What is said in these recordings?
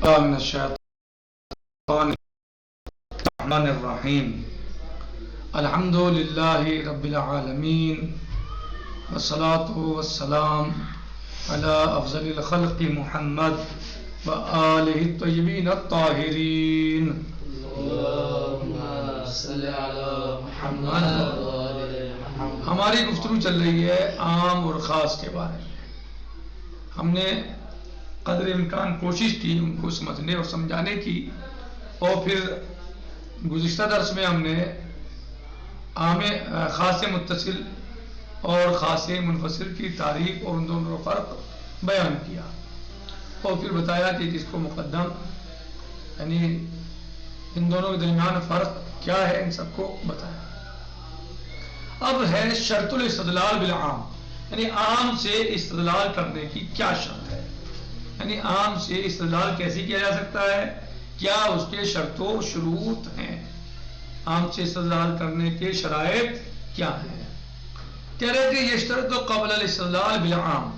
من الشیطان الرحمن الرحیم الحمد للہ رب العالمین والصلاة والسلام علی افضل الخلق محمد وآلہ الطیبین الطاہرین اللہم صلی علی محمد وآلہ محمد۔ ہماری گفتگو چل رہی ہے عام اور خاص کے بارے میں۔ ہم نے قدر امکان کوشش کی ان کو سمجھنے اور سمجھانے کی، اور پھر گزشتہ درس میں ہم نے عام خاص متصل اور خاص منفصل کی تعریف اور ان دونوں کا فرق بیان کیا، اور پھر بتایا کہ جس کو مقدم یعنی ان دونوں کے درمیان فرق کیا ہے، ان سب کو بتایا۔ اب ہے شرط الاستدلال بالعام، یعنی عام سے استدلال کرنے کی کیا شرط ہے، یعنی عام سے استدلال کیسے کیا جا سکتا ہے، کیا اس کے شرط و شروط ہیں، عام سے استدلال کرنے کے شرائط کیا ہیں۔ کہہ رہے تھے یشترط قبل الاستدلال بالعام،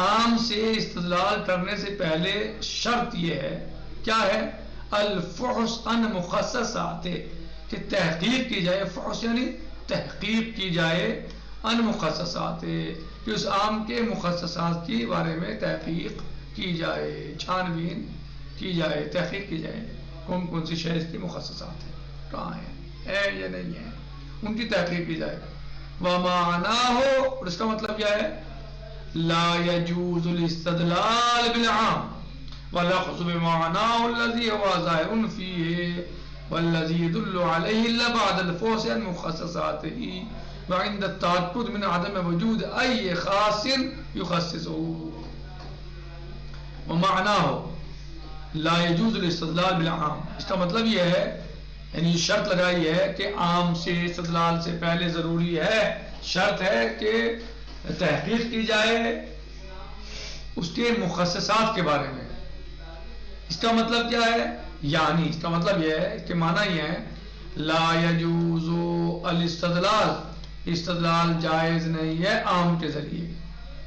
عام سے استدلال کرنے سے پہلے شرط یہ ہے، کیا ہے، الفحص عن مخصصات، کہ تحقیق کی جائے، فحص یعنی تحقیق کی جائے، ان مخصصات، کہ اس عام کے مخصصات کے بارے میں تحقیق کی جائے، چھان بین کی جائے، تحقیق کی جائے، کون کون سی شے اس کی مخصصات ہیں، کہاں ہیں، ہے یا نہیں ہے، ان کی تحقیق کی جائے۔ وَمَعْنَاهُ، اور اس کا مطلب کیا ہے، لا يجوز الاستدلال بالعام وَلَخْصُ بِمَعْنَاهُ الَّذِي هُوَ ظَاهِرٌ فِيهِ وَالَّذِي يَدُلُّ عَلَيْهِ إِلَّا بَعْدَ الْفُحْصِ عَنْ مُخَصَّصَاتِهِ وعند التأكد من عدم وجود أي خاص يخصصه۔ ومعناه لا يجوز الاستدلال بالعام، اس کا مطلب یہ ہے، یعنی شرط لگائی ہے کہ عام سے استدلال سے پہلے ضروری ہے، شرط ہے کہ تحقیق کی جائے اس کے مخصصات کے بارے میں۔ اس کا مطلب کیا ہے، یعنی اس کا مطلب یہ ہے، اس کے معنی یہ ہے، لا يجوز الاستدلال، استدلال جائز نہیں ہے عام کے ذریعے،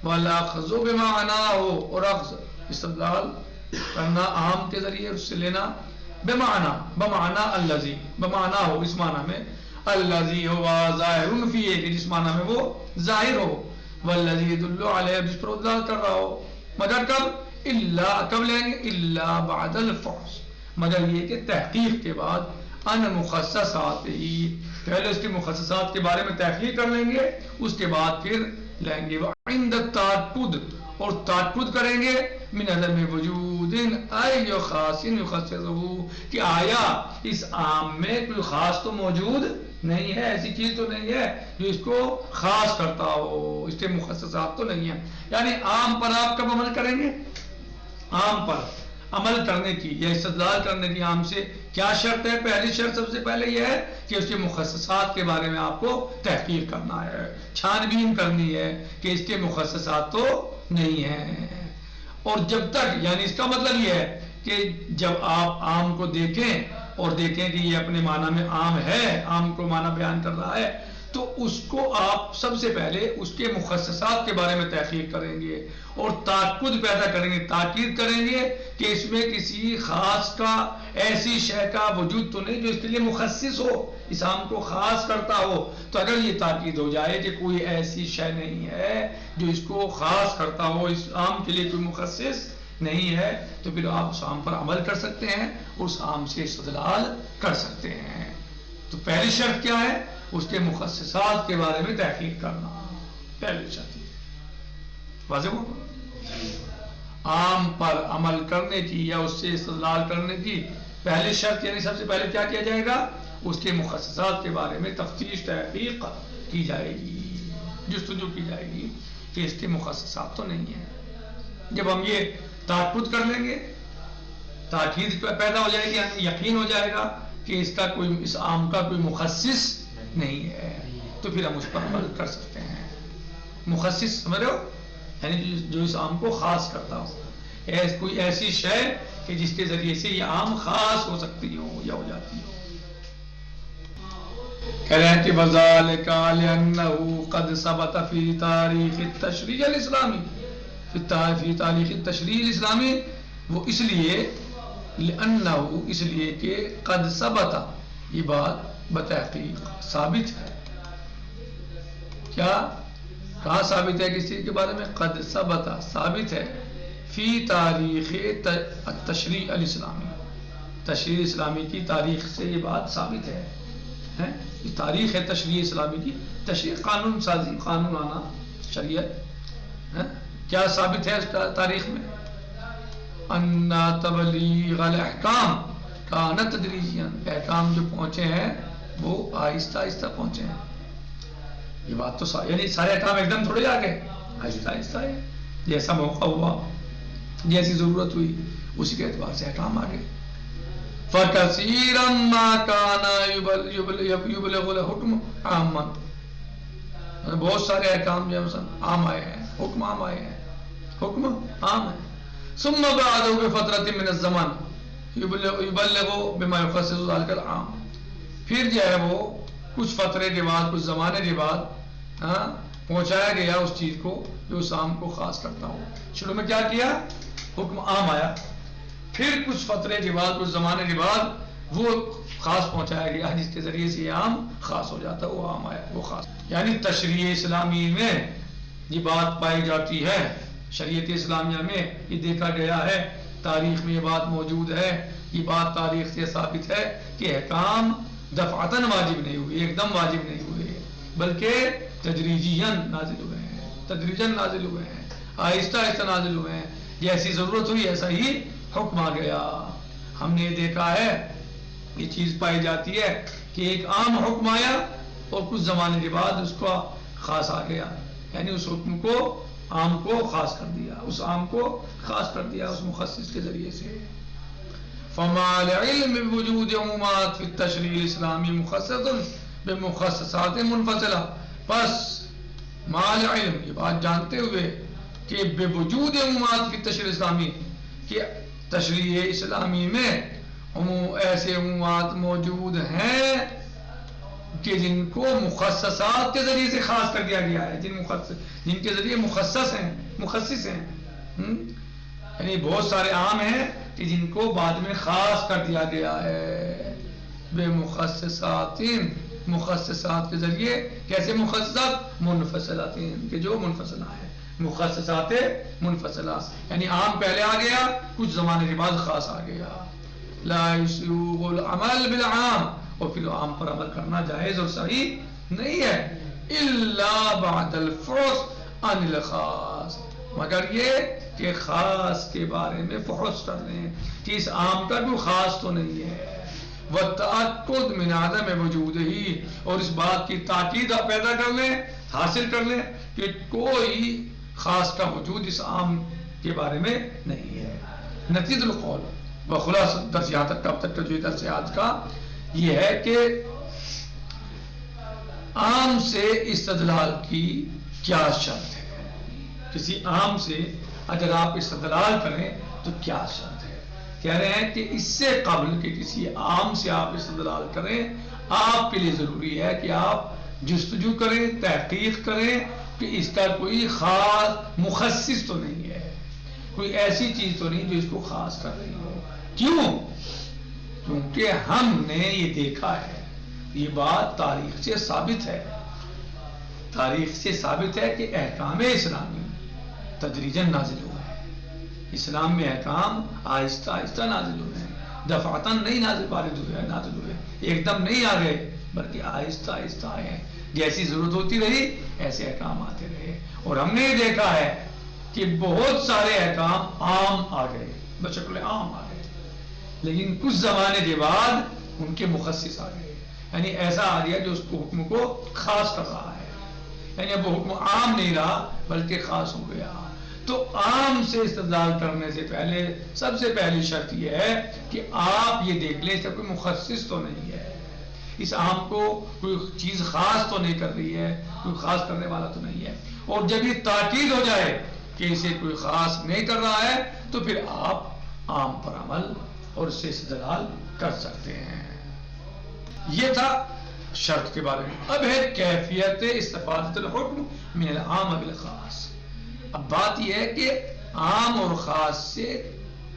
وَالْأَخْذُ بِمَعْنَاهُ، اور اخذ استدلال کرنا عام کے ذریعے، اس سے لینا، بمعنی الذی، بمعنی ہو، اس معنی میں، الذی هو ظاہر فیہ، کہ جس معنی میں وہ ظاہر ہو، والذی يدل علیہ، جس پر دلالت کر رہا ہو، مگر کب، الا، کب لیں گے، الا بعد الفحص، مگر یہ کہ تحقیق کے بعد، ان مخصصات ہی، پہلے اس کے مخصصات کے بارے میں تحقیق کر لیں گے، اس کے بعد پھر لیں گے، وعند التأکد، اور تأکد کریں گے، من عدم وجود ای خاص یخصصہ، کہ آیا اس عام میں کوئی خاص تو موجود نہیں ہے، ایسی چیز تو نہیں ہے جو اس کو خاص کرتا ہو، اس کے مخصصات تو نہیں ہیں۔ یعنی عام پر آپ کب عمل کریں گے، عام پر عمل کرنے کی یا استدلال کرنے کی عام سے کیا شرط ہے، پہلی شرط سب سے پہلے یہ ہے کہ اس کے مخصصات کے بارے میں آپ کو تحقیق کرنا ہے، چھان بین کرنی ہے کہ اس کے مخصصات تو نہیں ہیں۔ اور جب تک، یعنی اس کا مطلب یہ ہے کہ جب آپ عام کو دیکھیں اور دیکھیں کہ یہ اپنے معنی میں عام ہے، عام کو معنی بیان کر رہا ہے، تو اس کو آپ سب سے پہلے اس کے مخصصات کے بارے میں تحقیق کریں گے اور تأکد پیدا کریں گے، تاکید کریں گے کہ اس میں کسی خاص کا، ایسی شے کا وجود تو نہیں جو اس کے لیے مخصص ہو، اس عام کو خاص کرتا ہو۔ تو اگر یہ تاکید ہو جائے کہ کوئی ایسی شے نہیں ہے جو اس کو خاص کرتا ہو، اس عام کے لیے کوئی مخصص نہیں ہے، تو پھر آپ اس عام پر عمل کر سکتے ہیں، اس عام سے استدلال کر سکتے ہیں۔ تو پہلی شرط کیا ہے، اس کے مخصصات کے بارے میں تحقیق کرنا، پہلی شرط۔ واضح ہو، عام پر عمل کرنے کی یا اس سے استدلال کرنے کی پہلی شرط، یعنی سب سے پہلے کیا کیا جائے گا، اس کے مخصصات کے بارے میں تفتیش، تحقیق کی جائے گی، جستجو کی جائے گی کہ اس کے مخصصات تو نہیں ہیں۔ جب ہم یہ تأکد کر لیں گے، تاکید پیدا ہو جائے گی، یقین ہو جائے گا کہ اس کا کوئی، اس عام کا کوئی مخصص نہیں ہے، تو پھر ہم اس پر عمل کر سکتے ہیں۔ مخصص سمجھ رہے ہو، یعنی جو اس عام کو خاص کرتا ہو، کوئی ایسی شے کہ جس کے ذریعے سے یہ عام خاص ہو سکتی ہو یا ہو جاتی ہو۔ کہہ رہے ہیں کہ وَذَلِكَ لِأَنَّهُ قَدْ ثَبَتَ فِي تَارِيخِ التَّشْرِيعِ الْإِسْلَامِ، فی تاریخ التشریع الاسلامی، وہ اس لیے لأنه اس لیے کہ قد ثبت یہ بات بتحقیق ثابت ہے. کیا کہاں ثابت ہے کس چیز کے بارے میں؟ قد ثبت ثابت ہے فی تاریخ التشریع الاسلامی، تشریع اسلامی کی تاریخ سے یہ بات ثابت ہے. یہ تاریخ ہے تشریع اسلامی کی، تشریع قانون سازی، قانون آنا، شریعت. کیا ثابت ہے اس تاریخ میں؟ ان تبلیغ الاحکام کان تدریجیا، احکام جو پہنچے ہیں وہ آہستہ آہستہ پہنچے ہیں. یہ بات تو یعنی سارے احکام ایک دم تھوڑے آ گئے، آہستہ آہستہ ہے. جیسا موقع ہوا، جیسی ضرورت ہوئی، اسی کے اعتبار سے احکام آ گئے. فَكَثِيرًا مَا كَانَ يُبْلِغُ الْحُكْمُ عَامًا، بہت سارے احکام جو ہیں عام آئے ہیں، حکم عام آئے ہیں، حکم عام ہے. ثم بعده بفترة من الزمان يبلغ بما يخصص ذلك العام، پھر جو ہے وہ کچھ فترے کے بعد، کچھ زمانے کے بعد پہنچایا گیا اس چیز کو جو اس عام کو خاص کرتا ہو. شروع میں کیا کیا؟ حکم عام آیا، پھر کچھ فترے کے بعد، کچھ زمانے کے بعد وہ خاص پہنچایا گیا جس کے ذریعے سے یہ عام خاص ہو جاتا ہے. وہ عام آیا، وہ خاص. یعنی تشریع اسلامی میں یہ بات پائی جاتی ہے، شریعت اسلامیہ میں یہ دیکھا گیا ہے، تاریخ میں یہ بات موجود ہے. یہ بات تاریخ سے ثابت ہے کہ احکام دفعتاً واجب نہیں ہوئے، ایک دم واجب نہیں ہوئے، بلکہ تدریجیاً نازل ہوئے ہیں، تدریجاً نازل ہوئے ہیں، آہستہ آہستہ نازل ہوئے ہیں. جیسی ضرورت ہوئی ایسا ہی حکم آ گیا. ہم نے یہ دیکھا ہے، یہ چیز پائی جاتی ہے کہ ایک عام حکم آیا اور کچھ زمانے کے بعد اس کا خاص آ گیا، یعنی اس حکم کو، عام کو خاص کر دیا، اس عام کو خاص کر دیا اس مخصص کے ذریعے سے. فما العلم بوجود عمومات فی التشریع الاسلامی مخصص بمخصصات منفصلہ، پس مال علم، یہ بات جانتے ہوئے کہ بوجود عمومات فی التشریع الاسلامی، کہ تشریع اسلامی میں ایسے عمومات موجود ہیں کہ جن کو مخصصات کے ذریعے سے خاص کر دیا گیا ہے، جن کے ذریعے مخصص ہیں. یعنی بہت سارے عام ہیں کہ جن کو بعد میں خاص کر دیا گیا ہے بے مخصصات کے ذریعے. کیسے مخصصات؟ منفصلات، کہ جو منفصلہ ہے، مخصصات منفصلہ، یعنی عام پہلے آ گیا، کچھ زمانے کے بعد خاص آ گیا. لا يسوغ العمل بالعام، اور پھر عام پر عمل کرنا جائز اور صحیح نہیں ہے، الا بعد الفحص عن الخاص، مگر یہ کہ خاص کے بارے میں فحص کر لیں کہ اس عام کا بھی خاص تو نہیں ہے. وَالتَّأَكُّدْ مِنْ عَدَمِ وُجُودِهِ، اور اس بات کی تاکید آپ پیدا کر لیں، حاصل کر لیں کہ کوئی خاص کا وجود اس عام کے بارے میں نہیں ہے. نتیجۃ القول بخلاص درس یہاں تک کا، اب تک کا جو درس آج کا یہ ہے کہ عام سے استدلال کی کیا شرط ہے. کسی عام سے اگر آپ استدلال کریں تو کیا شرط ہے؟ کہہ رہے ہیں کہ اس سے قبل کہ کسی عام سے آپ استدلال کریں، آپ کے لیے ضروری ہے کہ آپ جستجو کریں، تحقیق کریں کہ اس کا کوئی خاص مخصص تو نہیں ہے، کوئی ایسی چیز تو نہیں جو اس کو خاص کر رہی ہو. کیوں؟ کیونکہ ہم نے یہ دیکھا ہے، یہ بات تاریخ سے ثابت ہے، تاریخ سے ثابت ہے کہ احکام اسلامی تدریجاً نازل ہوئے ہیں. اسلام میں احکام آہستہ آہستہ نازل ہوئے ہیں، دفعتاً نہیں نازل ہوئے، ایک دم نہیں آ گئے، بلکہ آہستہ آہستہ آئے ہیں. جیسی ضرورت ہوتی رہی ایسے احکام آتے رہے، اور ہم نے یہ دیکھا ہے کہ بہت سارے احکام عام آ گئے، بشکل عام آ گئے، لیکن کچھ زمانے کے بعد ان کے مخصص آ گئے، یعنی ایسا آ گیا جو اس کو حکم کو خاص کر رہا ہے، یعنی اب وہ حکم عام نہیں رہا بلکہ خاص ہو گیا. تو عام سے استدلال کرنے سے پہلے سب سے پہلی شرط یہ ہے کہ آپ یہ دیکھ لیں اس کا کوئی مخصص تو نہیں ہے، اس عام کو کوئی چیز خاص تو نہیں کر رہی ہے، کوئی خاص کرنے والا تو نہیں ہے. اور جب یہ تاکید ہو جائے کہ اسے کوئی خاص نہیں کر رہا ہے تو پھر آپ عام پر عمل اور اس سے استدلال کر سکتے ہیں. یہ تھا شرط کے بارے میں. اب ہے کیفیت استفادۃ الحکم من العام بالخاص. اب بات یہ ہے کہ عام اور خاص سے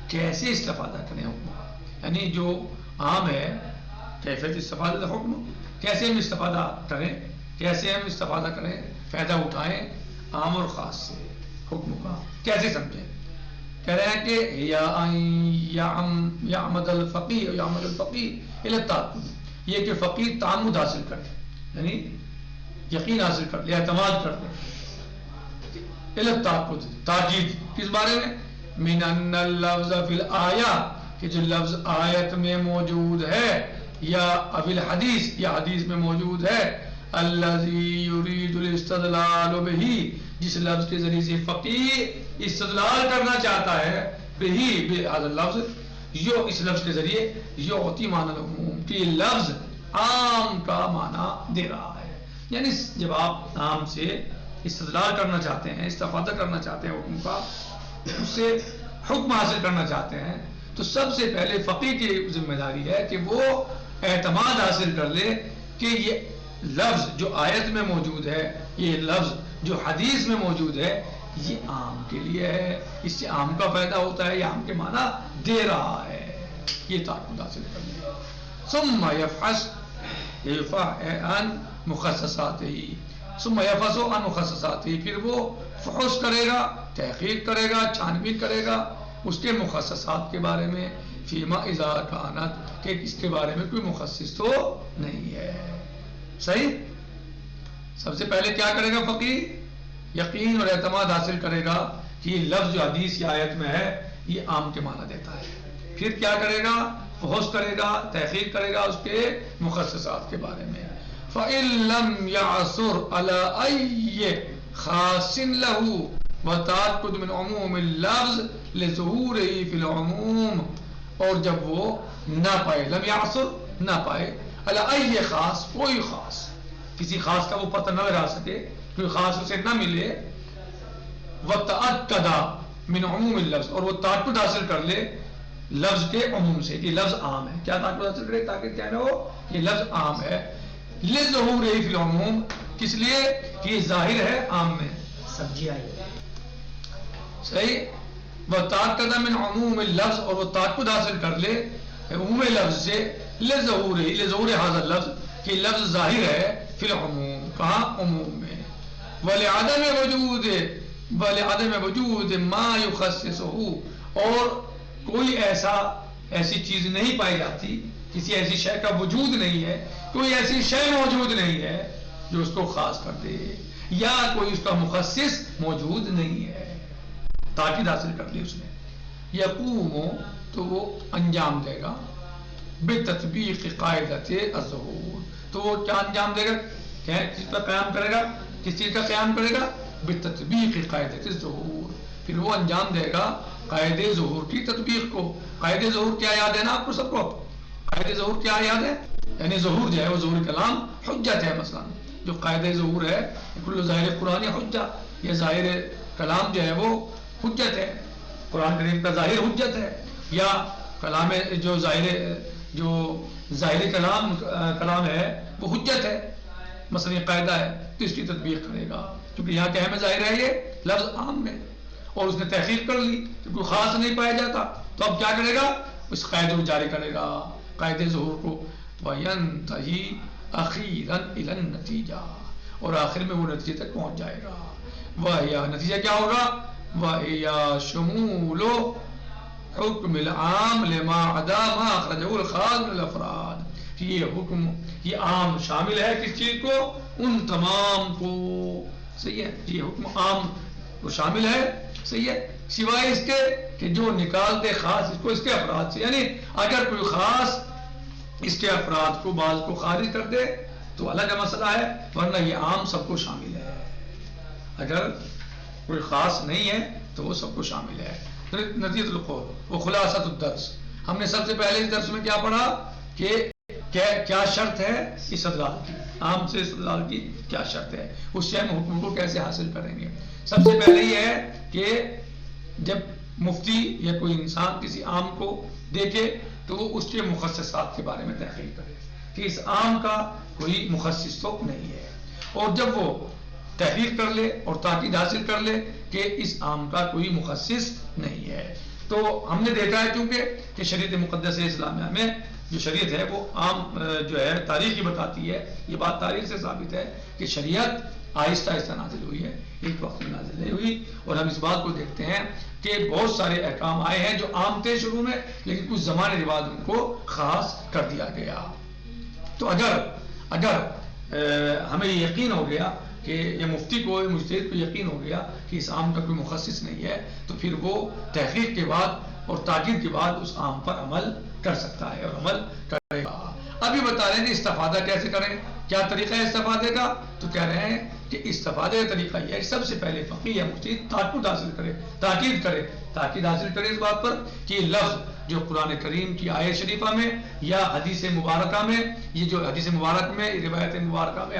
کیسے استفادہ کریں حکم. یعنی جو عام ہے کیفیت استفادہ حکم، کیسے ہم استفادہ کریں، کیسے ہم استفادہ کریں، فائدہ اٹھائیں عام اور خاص سے حکم کا، کیسے سمجھیں؟ کہہ رہے ہیں کہ یعمد الفقیہ یعمد الفقیہ الی التعبد، یہ کہ فقیر تعمد حاصل کرے، یعنی یقین حاصل کر لے، اعتماد کر لے، الی التعبد تاکید کس بارے میں؟ من ان اللفظ فی الآیہ، کہ جو لفظ آیت میں موجود ہے، یا ابی الحدیث یا حدیث میں موجود ہے، الذی یرید الاستدلال بہ، جس لفظ کے ذریعے سے فقیر استدلال کرنا چاہتا ہے، بہی بہذا اللفظ، جو اس لفظ کے ذریعے یعطی معنی العموم، کہ یہ لفظ عام کا معنی دے رہا ہے۔ یعنی جب آپ عام سے استدلال کرنا چاہتے ہیں، استفادہ کرنا چاہتے ہیں حکم کا، اس سے حکم حاصل کرنا چاہتے ہیں، تو سب سے پہلے فقیر کی ذمہ داری ہے کہ وہ اعتماد حاصل کر لے کہ یہ لفظ جو آیت میں موجود ہے، یہ لفظ جو حدیث میں موجود ہے، یہ عام کے لیے ہے، اس سے عام کا فائدہ ہوتا ہے، یہ عام کے معنی دے رہا ہے، یہ تعبد حاصل کر لے۔ ثم یفحص عن مخصصاتہ، ثم یفحص عن مخصصاتہ، پھر وہ فحص کرے گا، تحقیق کرے گا، چھان بین کرے گا اس کے مخصصات کے بارے میں، فیما اذا کانت، کہ اس کے بارے میں کوئی مخصص تو نہیں ہے۔ صحیح؟ سب سے پہلے کیا کرے گا فقیر؟ یقین اور اعتماد حاصل کرے گا کہ یہ لفظ جو حدیث یا آیت میں ہے یہ عام کے معنی دیتا ہے۔ پھر کیا کرے گا؟ فحص کرے گا، تحقیق کرے گا اس کے مخصصات کے بارے میں۔ فَإِن لَمْ يَعْثُرْ عَلَىٰ أَيِّ خَاصٍ لَهُ وَتَأَكُّدْ مِنْ عُمُومِ اللَّفْظِ لِظُهُورِهِ فِي الْعُمُومِ، اور جب وہ نہ پائے، لم يعثر نہ پائے، علی ای خاص، کوئی خاص، کسی خاص کا وہ پتہ نہ لگا سکے، کوئی خاص اسے نہ ملے، وَتَأَكَّدَ مِنْ عُمُومِ اللَّفْظِ، اور وہ تأکد حاصل کر لے لفظ کے عموم سے، یہ لفظ عام ہے، کیا تأکد حاصل کرے؟ تاکہ کیا نہ ہو یہ لفظ عام ہے، لِظُهُورِهِ فِي الْعُمُومِ، کس لیے کہ یہ ظاہر ہے عام میں، سبزی آئی صحیح؟ وَتَأَكَّدَ مِنْ عُمُومِ اللَّفْظِ، اور وہ تأکد حاصل کر لے عموم لفظ سے، لِظُهُورِ هذا اللفظ، کہ لفظ ظاہر ہے فی العموم، کہاں؟ عموم میں، وَلِعَدَمِ وُجُودِ مَا يُخَصِّصُهُ، اور کوئی ایسی چیز نہیں پائی جاتی، کسی ایسی شے کا وجود نہیں ہے، کوئی ایسی شے موجود نہیں ہے جو اس کو خاص کر دے، یا کوئی اس کا مخصص موجود نہیں ہے، تاکید حاصل کر لی اس نے۔ یقوم، تو وہ انجام دے گا، بتطبیق قاعدۃ الظہور، تو وہ کیا انجام دے گا؟ کس چیز کا قیام کرے گا؟ کس چیز کا قیام کرے گا؟ بتطبیق قاعدۃ الظہور، پھر وہ انجام دے گا قاعدہ ظہور کی تطبیق کو۔ قاعدہ ظہور کیا یاد ہے نا آپ کو سب کو؟ قاعدہ ظہور کیا یاد ہے؟ یعنی ظہور جو ہے وہ ظہور کلام حجت ہے، مثلا جو قاعدہ ظہور ہے، کل ظاہر قرآن حجہ، یہ ظاہر کلام جو ہے وہ حجت ہے، قرآن کریم کا ظاہر حجت ہے، یا کلام جو ظاہر کلام ہے وہ حجت ہے، مثلا یہ قاعدہ ہے تو اس کی تطبیق کرے گا، کیونکہ یہاں کیا ہے ظاہر ہے یہ لفظ عام میں، اور اس نے تحقیق کر لی کہ کوئی خاص نہیں پایا جاتا، تو اب کیا کرے گا؟ اس قاعدے کو جاری کرے گا، قاعدے ظہور کو، وَيَنْتَهِي أَخِيرًا إِلَى النَّتِيجَةِ، اور آخر میں وہ نتیجے تک پہنچ جائے گا۔ وَهِيَ، نتیجہ کیا ہوگا؟ وَهِيَ شُمُولُ حُکْمِ الْعَامِ لِمَا عَدَا مَا أَخْرَجَهُ الْخَاصُ مِنَ الْأَفْرَادِ، یہ حکم، یہ عام شامل ہے کس چیز کو؟ ان تمام کو، صحیح ہے، یہ حکم عام کو شامل ہے، صحیح ہے، سوائے اس کے کہ جو نکالتے خاص اس کو اس کے افراد سے، یعنی اگر کوئی خاص اس کے افراد کو بعض کو خارج کر دے تو الگ مسئلہ ہے، ورنہ یہ عام سب کو شامل ہے، اگر کوئی خاص نہیں ہے تو وہ سب کو شامل ہے۔ نتیجۃ القول و خلاصۃ الدرس، ہم نے سب سے پہلے اس درس میں کیا پڑھا کہ کیا شرط ہے استدلال کی، عام سے استدلال کی کیا شرط ہے، اس سے ہم حکم کو کیسے حاصل کریں گے۔ سب سے پہلے یہ ہے کہ جب مفتی یا کوئی انسان کسی عام کو دیکھے تو وہ اس کے مخصصات کے بارے میں تحقیق کرے کہ اس عام کا کوئی مخصص تو نہیں ہے، اور جب وہ تحقیق کر لے اور تاکید حاصل کر لے کہ اس عام کا کوئی مخصص نہیں ہے، تو ہم نے دیکھا ہے کیونکہ کہ شریعت مقدس اسلامیہ میں جو شریعت ہے وہ عام جو ہے تاریخ ہی بتاتی ہے، یہ بات تاریخ سے ثابت ہے کہ شریعت آہستہ آہستہ نازل ہوئی ہے، ایک وقت میں نازل نہیں ہوئی. اور ہم اس بات کو دیکھتے ہیں کہ بہت سارے احکام آئے ہیں جو عام تھے شروع میں، لیکن کچھ زمانے کے بعد ان کو خاص کر دیا گیا. تو اگر ہمیں یہ یقین ہو گیا کہ یہ مفتی کو مجتہد کو یقین ہو گیا کہ اس عام کا کوئی مخصص نہیں ہے، تو پھر وہ تحقیق کے بعد اور تاکید کے بعد اس عام پر عمل کر سکتا ہے اور عمل کرے گا. ابھی بتا رہے ہیں کہ استفادہ کیسے کریں، کیا طریقہ ہے استفادے کا؟ تو کہہ رہے ہیں کہ استفادے کا طریقہ یہ ہے کہ سب سے پہلے فقیہ یا مجتہد تاکید کرے اس بات پر کہ یہ لفظ جو قرآن کریم کی آیت شریفہ میں یا حدیث مبارکہ میں، یہ جو حدیث مبارک میں، روایت مبارکہ میں،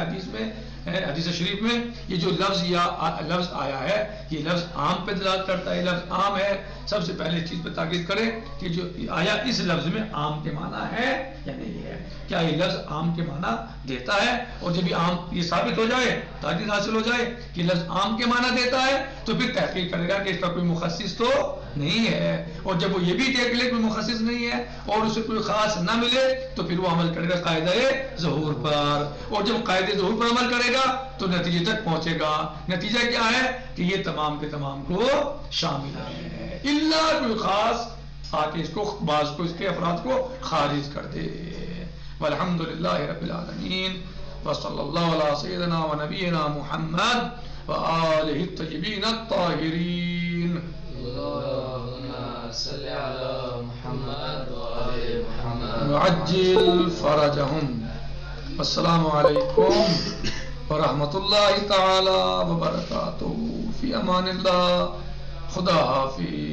حدیث شریف میں یہ جو لفظ آیا ہے، یہ لفظ عام پہ دلالت کرتا ہے، یہ لفظ عام ہے. سب سے پہلے چیز پہ تاکید کرے کہ جو آیا اس لفظ میں عام کے معنی ہے یا نہیں ہے، کیا یہ لفظ عام کے معنی دیتا ہے. اور جب یہ ثابت ہو جائے، تاکید حاصل ہو جائے کہ لفظ عام کے معنی دیتا ہے، تو پھر تحقیق کرے گا کہ اس کا کوئی مخصص تو نہیں ہے. اور جب وہ یہ بھی دیکھ لے کوئی مخصص نہیں ہے اور اسے کوئی خاص نہ ملے، تو پھر وہ عمل کرے گا قاعدہ ظہور پر. اور جب قاعدہ ظہور پر عمل کرے گا تو نتیجے تک پہنچے گا. نتیجہ کیا ہے کہ یہ تمام کے تمام کو شامل ہے، اللہ کوئی خاص آ کے اس کو بعض کو اس کے افراد کو خارج کر دے. والحمدللہ رب العالمین وصلی اللہ علی سیدنا و نبینا محمد وآلہ الطیبین الطاہرین. اللهم صل على محمد وآل محمد وعجل فرجهم. السلام علیکم ورحمۃ اللہ تعالی وبرکاتہ. فی امان اللہ. خدا حافظ.